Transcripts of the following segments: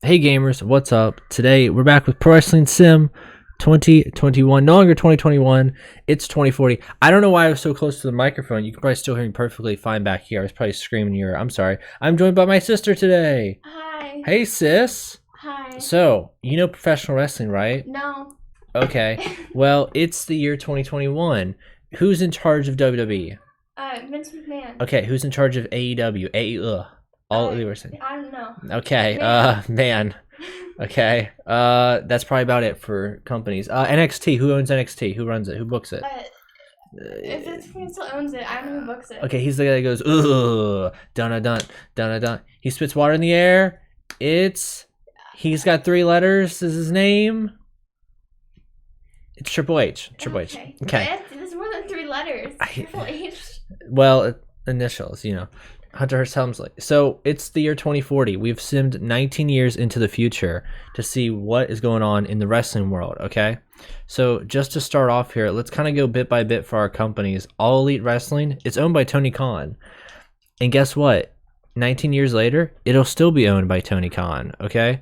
Hey gamers, what's up? Today we're back with Pro Wrestling Sim 2021. No longer 2021, it's 2040. I don't know why I was so close to the microphone. You can probably still hear me perfectly fine back here. I was probably screaming your. I'm sorry. I'm joined by my sister today. Hi. Hey sis. Hi. So, you know professional wrestling, right? No. Okay. Well, it's the year 2021. Who's in charge of WWE? Vince McMahon. Okay, who's in charge of AEW? All the wrestling. I don't know. Okay, man. Okay. That's probably about it for companies. NXT. Who owns NXT? Who runs it? Who books it? If Vince McMahon still owns it, I don't know who books it. Okay, he's the guy that goes, ugh, dun dun dun dun. He spits water in the air. He's got 3 letters. Is his name? It's Triple H. Triple H. Okay. There's more than 3 letters. Triple H. Well, initials, Hunter Hearst Helmsley. So it's the year 2040. We've simmed 19 years into the future to see what is going on in the wrestling world, okay? So just to start off here, let's kind of go bit by bit for our companies. All Elite Wrestling, it's owned by Tony Khan. And guess what? 19 years later, it'll still be owned by Tony Khan, okay?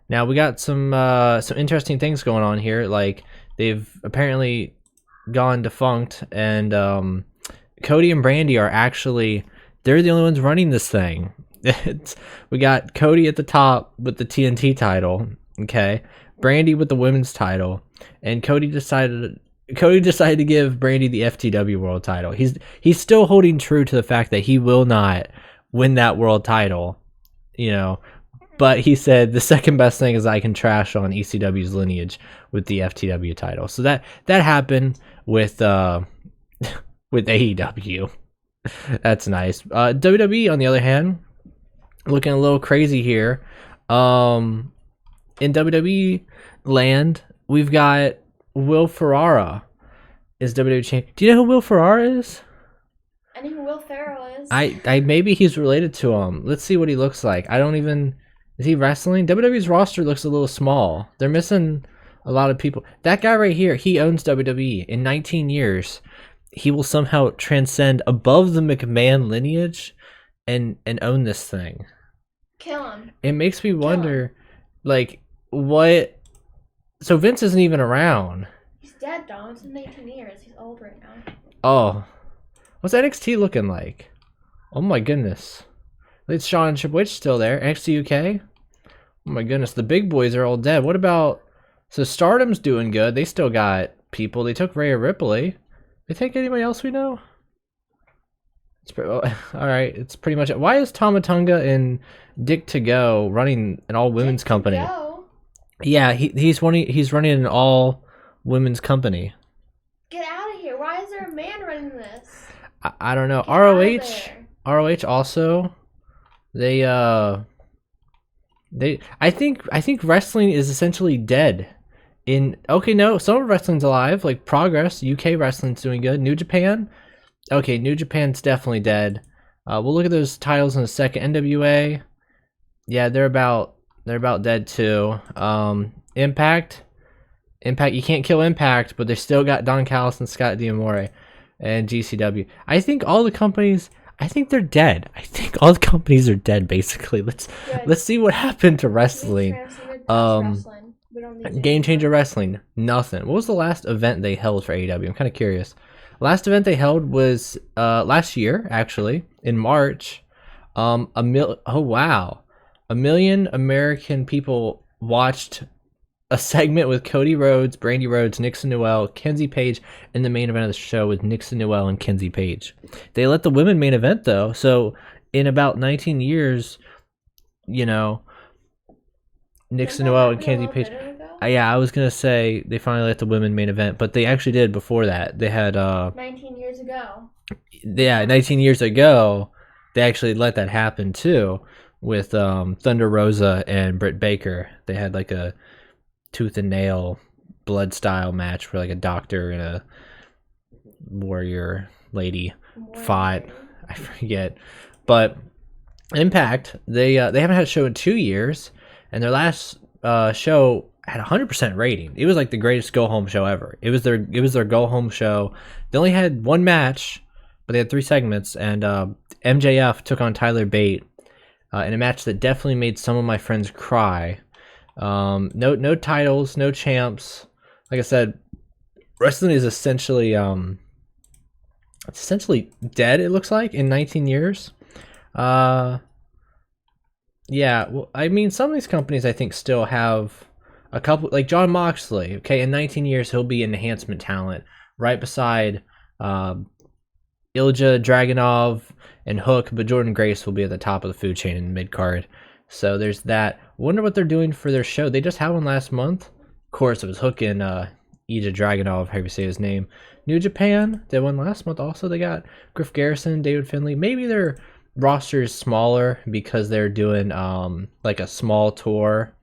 Now, we got some interesting things going on here. Like, they've apparently gone defunct, and Cody and Brandy are actually... They're the only ones running this thing. We got Cody at the top with the TNT title, okay? Brandy with the women's title, and Cody decided to give Brandy the FTW world title. He's still holding true to the fact that he will not win that world title, but he said the second best thing is I can trash on ECW's lineage with the FTW title. So that happened with with AEW. That's nice. WWE, on the other hand, looking a little crazy here. In WWE land, we've got Will Ferrara is WWE champion. Do you know who Will Ferrara is? I know who Will Ferrell is. I maybe he's related to him. Let's see what he looks like. I don't even... Is he wrestling? WWE's roster looks a little small. They're missing a lot of people. That guy right here, he owns WWE. In 19 years... he will somehow transcend above the McMahon lineage and own this thing. Kill him. It makes me wonder, like, what... So Vince isn't even around. He's dead, Dom. It's been 18 years. He's old right now. Oh. What's NXT looking like? Oh my goodness. It's Shawn and Triple H still there. NXT UK? Oh my goodness. The big boys are all dead. What about... So Stardom's doing good. They still got people. They took Rhea Ripley. They take anybody else we know? All right, it's pretty much it. Why is Tomatunga and Dick to Go running an all women's company? Yeah, he's running an all women's company. Get out of here! Why is there a man running this? I don't know. Get ROH also. I think wrestling is essentially dead. Some of wrestling's alive, like Progress. UK wrestling's doing good. New Japan, okay, New Japan's definitely dead. We'll look at those titles in a second. NWA, yeah, they're about dead too. Impact, you can't kill Impact, but they still got Don Callis and Scott D'Amore, and GCW. I think all the companies, I think they're dead. I think all the companies are dead. Basically, let's see what happened to wrestling. Game Changer Wrestling, nothing. What was the last event they held for AEW? I'm kind of curious. Last event they held was last year, actually, in March. Oh wow, 1 million American people watched a segment with Cody Rhodes, Brandy Rhodes, Nixon Noel, Kenzie Page, and the main event of the show with Nixon Noel and Kenzie Page. They let the women main event though, so in about 19 years, Nixon Noel and Kenzie Page. Yeah, I was gonna say they finally let the women main event, but they actually did before that. They had 19 years ago. Yeah, 19 years ago, they actually let that happen too, with Thunder Rosa and Britt Baker. They had like a tooth and nail blood style match where like a doctor and a warrior lady fought. I forget, but Impact they haven't had a show in 2 years, and their last show had 100% rating. It was like the greatest go home show ever. It was their go home show. They only had one match, but they had 3 segments, and MJF took on Tyler Bate in a match that definitely made some of my friends cry. No titles, no champs. Like I said, wrestling is essentially it's essentially dead. It looks like in 19 years. Yeah, well, I mean, some of these companies I think still have a couple, like John Moxley. Okay, in 19 years he'll be enhancement talent right beside Ilja Dragunov and Hook, but Jordan Grace will be at the top of the food chain in mid card. So there's that. Wonder what they're doing for their show. They just had one last month. Of course, it was Hook and Ilja Dragunov, however you say his name. New Japan did one last month. Also, they got Griff Garrison, David Finlay. Maybe their roster is smaller because they're doing like a small tour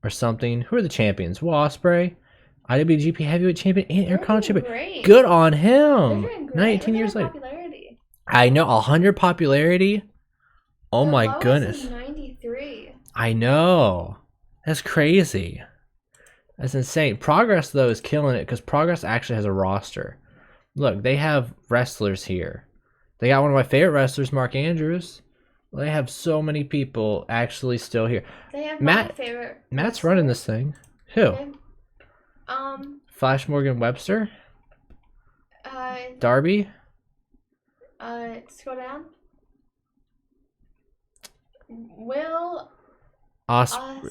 or something. Who are the champions? Will Ospreay, IWGP Heavyweight Champion and Intercontinental Champion. Great. Good on him. They're doing great. 19 Look at years their later. popularity. I know, 100 popularity. Oh The my lowest goodness. is 93. I know. That's crazy. That's insane. Progress, though, is killing it because Progress actually has a roster. Look, they have wrestlers here. They got one of my favorite wrestlers, Mark Andrews. They have so many people actually still here. They have Matt- my favorite. Matt's wrestler. running this thing. Who? They- Flash Morgan Webster? Uh, Darby? Scroll down. Will.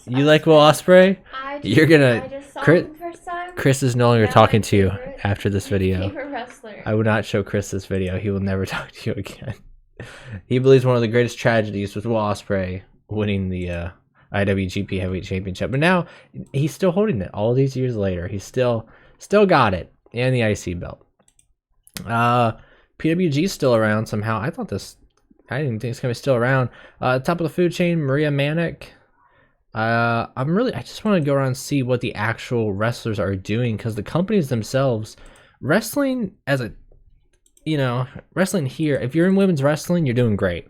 You like Will Ospreay? You're gonna- I just saw Chris- him the first time. Chris is no longer Now talking my to you favorite- after this my video. Favorite wrestler. I would not show Chris this video. He will never talk to you again. He believes one of the greatest tragedies was Will Ospreay winning the IWGP Heavyweight Championship, but now he's still holding it. All these years later, he's still got it and the IC belt. PWG's still around somehow. I didn't think it's gonna be still around. Top of the food chain, Maria Manic. I just want to go around and see what the actual wrestlers are doing because the companies themselves, wrestling wrestling here, if you're in women's wrestling, you're doing great.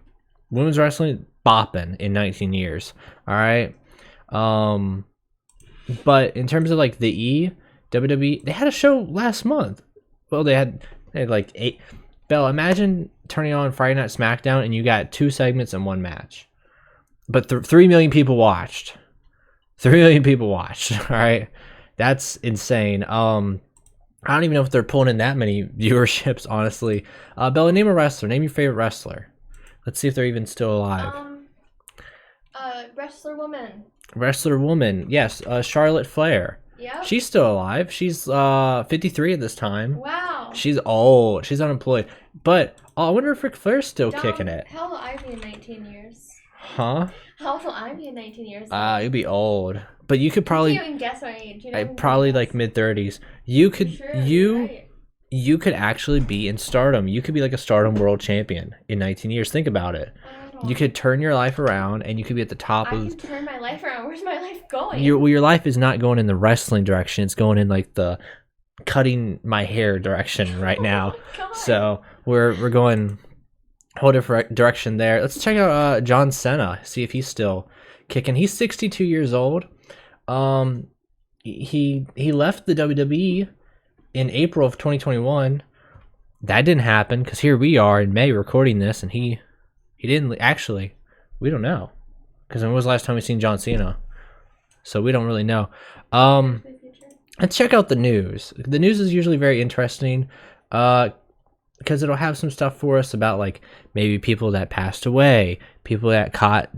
Women's wrestling, bopping in 19 years. All right. But in terms of like the WWE, they had a show last month. Well, they had like 8. Bell, imagine turning on Friday Night SmackDown and you got 2 segments and 1 match. But 3 million people watched. 3 million people watched. All right. That's insane. I don't even know if they're pulling in that many viewerships, honestly. Bella, name a wrestler. Name your favorite wrestler. Let's see if they're even still alive. Wrestler woman. Wrestler woman. Yes, Charlotte Flair. Yep. She's still alive. She's 53 at this time. Wow. She's old. She's unemployed. But I wonder if Ric Flair's still kicking it. How will I be in 19 years? Huh? How will I be in 19 years? You'd be old. But you could probably... I can't even guess my age. probably like mid-30s. You could... Sure, right. You could actually be in Stardom. You could be like a Stardom World Champion in 19 years. Think about it. You could turn your life around, and you could be at the top I of... can turn my life around. Where's my life going? Your life is not going in the wrestling direction. It's going in like the cutting my hair direction right now. God. So we're going a whole different direction there. Let's check out John Cena. See if he's still kicking. He's 62 years old. He left the WWE in April of 2021. That didn't happen because here we are in May recording this, and he didn't actually. We don't know because when was the last time we seen John Cena? So we don't really know. Let's check out the news. The news is usually very interesting because it'll have some stuff for us about like maybe people that passed away, people that caught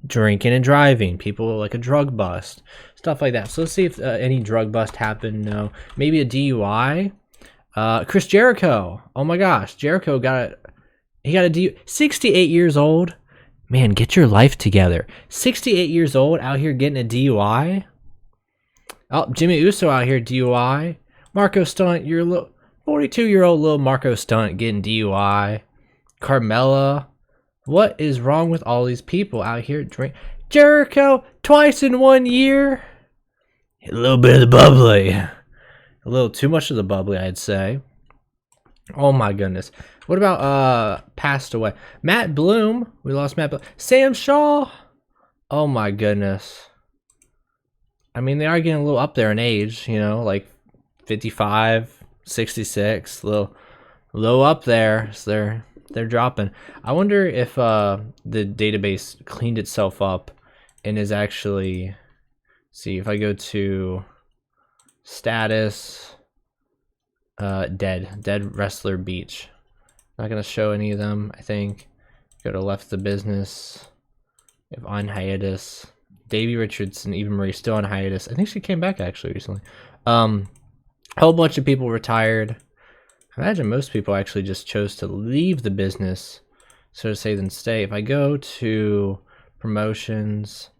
drinking and driving, people like a drug bust, stuff like that. So let's see if any drug bust happened. No, maybe a DUI. Chris Jericho. Oh my gosh, Jericho got a DUI. 68 years old. Man, get your life together. 68 years old out here getting a DUI. Oh, Jimmy Uso out here DUI. Marco Stunt, you're a little 42-year-old little Marco Stunt getting DUI. Carmella. What is wrong with all these people out here drink? Jericho twice in 1 year. A little bit of the bubbly. A little too much of the bubbly, I'd say. Oh my goodness. What about passed away? Matt Bloom. We lost Matt Bloom. Sam Shaw. Oh my goodness. I mean, they are getting a little up there in age, you know, like 55, 66, a little up there. So they're dropping. I wonder if the database cleaned itself up and is actually, see if I go to status, dead wrestler beach. Not gonna show any of them. I think go to left the business. If on hiatus, Davey Richardson, Eva Marie still on hiatus. I think she came back actually recently. A whole bunch of people retired. I imagine most people actually just chose to leave the business, so to say, than stay. If I go to promotions,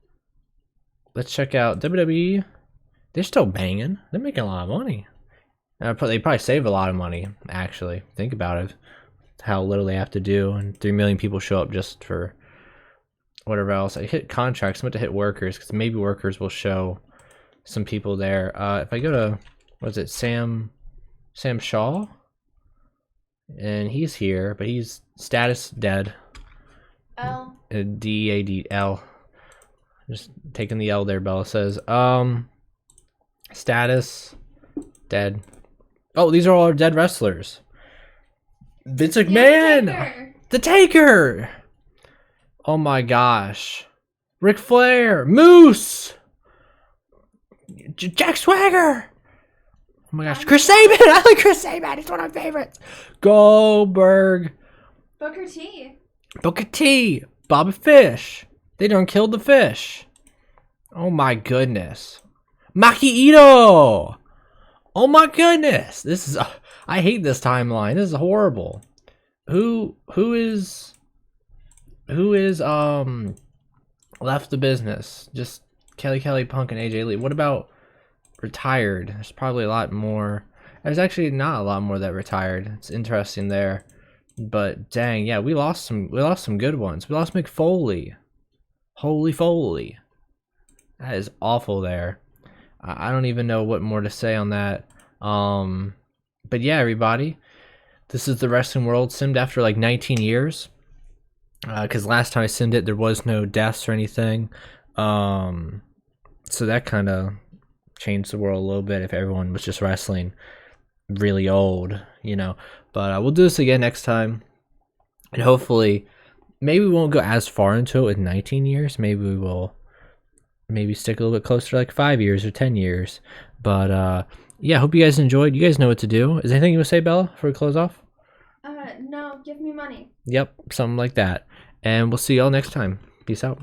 let's check out WWE. They're still banging. They're making a lot of money. They probably save a lot of money, actually. Think about it. How little they have to do, and 3 million people show up just for whatever else. I hit contracts. I'm about to hit workers, because maybe workers will show some people there. If I go to, what is it, Sam Shaw? And he's here, but he's status dead. L. D-A-D-L. Just taking the L there, Bella says. Status dead. Oh, these are all our dead wrestlers. Vince McMahon! The Taker! Oh my gosh. Ric Flair! Moose! Jack Swagger! Oh my gosh, Chris Sabin! I like Chris Sabin. He's one of my favorites. Goldberg. Booker T. Booker T. Bobby Fish. They done killed the fish. Oh my goodness. Maki Ito. Oh my goodness. This is. I hate this timeline. This is horrible. Who is left the business? Just Kelly Punk and AJ Lee. What about retired? There's probably a lot more. There's actually not a lot more that retired. It's interesting there, but dang, yeah, we lost some good ones. We lost Mick Foley. Holy Foley, that is awful there. I don't even know what more to say on that. But yeah, everybody, this is the wrestling world simmed after like 19 years. Because last time I simmed it, there was no deaths or anything. So that kind of changed the world a little bit if everyone was just wrestling really old, you know. But we'll do this again next time, and hopefully maybe we won't go as far into it with 19 years. Maybe we will stick a little bit closer to like 5 years or 10 years. But yeah, hope you guys enjoyed. You guys know what to do. Is there anything you want to say, Bella, before we close off? No, give me money. Yep, something like that. And we'll see y'all next time. Peace out.